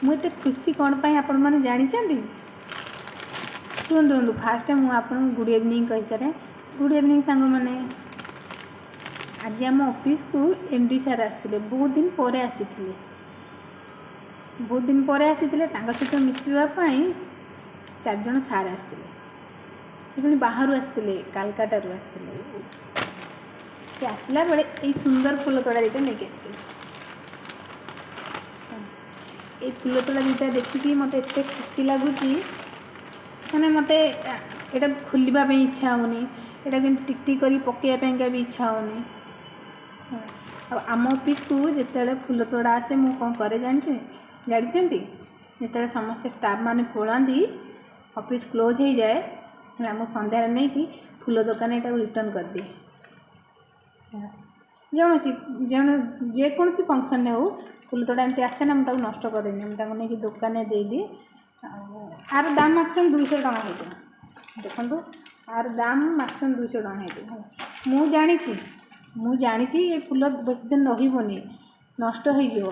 मुझे खुशी कौन पाई आपण मैंने जानते शुणु फास्ट मुझे आपन गुड इवनिंग कही सारे। गुड इवनिंग सांग मैंने आज आम ऑफिस को एमडी सार आसते बहुत दिन पर आसी बहुत दिन पर आसी सहित मिसवाई 4 जन सार आसते सी पुणी बाहर आसते कालकाटारू आसते सी आसला बेले ये सुंदर फूल तोड़ा दुटा नहीं आसते ये फूल तोड़ा दुटा देखिकी मत एत खुशी लगुच मैंने मत यहाँ खोलवाई इच्छा होनी यहाँ कि टिकटिक कर पकड़ा भी इच्छा होनी। आम ऑफिस को जिते फूल तोड़ा आसे मुझे कौन करे जानते जिते समस्त स्टाफ मैंने पलांती ऑफिस क्लोज हो जाए मुझे सन्धार नहीं कि फूल दुकान यहाँ रिटर्न कर दिए जेकोसी फंक्शन हो फूल तोड़ा एमती आसे ना मुझे नष्ट करेनि मुझे दुकान दे दिए आर दाम मैक्सिमम 200 टका हो देखो आर दाम मैक्सिमम 200 टका हो मु जानी ये फूल बेस दिन रही नष्ट हो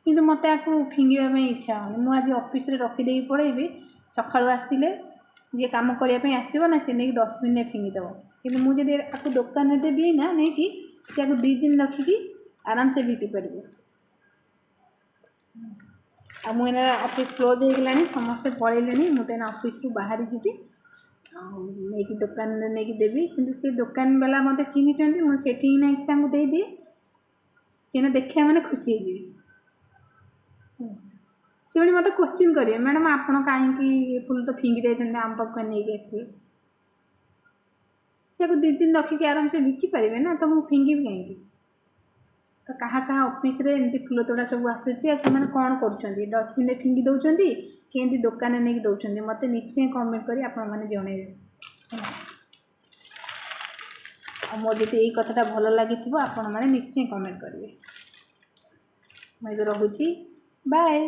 कि मत फिंगापी इच्छा हो मुझे ऑफिस रे रखीदे पड़ेबी सका आसिले जी कम करने आसो ना सी नहीं डस्टबिन में फिंगिदेव कि मुझे आपको दुकान देवी ना नहीं कि 2 दिन रखिकी आराम से बिकी पार मुझे ऑफिस क्लोज हो गला समस्ते पलैले मुझे ऑफिस रू बाहरी जी नहीं दुकान नहीं देवी कि सी दुकान वाला मत चिन्ह मुझे नहीं दे दिए सी देखा मैंने खुशी सी पुणी मत क्वेश्चन करेंगे मैडम आपड़ कहीं फुल तो फिंगी दे आम पाक नहीं आसते सी 2 दिन रखिकी आराम से बिकी पारे ना तो मुझे फिंगी कहीं तो क्या ऑफिस रे एमती फूल तोड़ा सब आसूसी से कौन कर डस्टबिन में फिंगी दौरान कि दुकान नहीं दौरान मत निश्चय कमेंट कर जन मोर जो यही कथाटा भल लगी आपण मैंने निश्चय कमेंट करेंगे मुझे रोची बाय।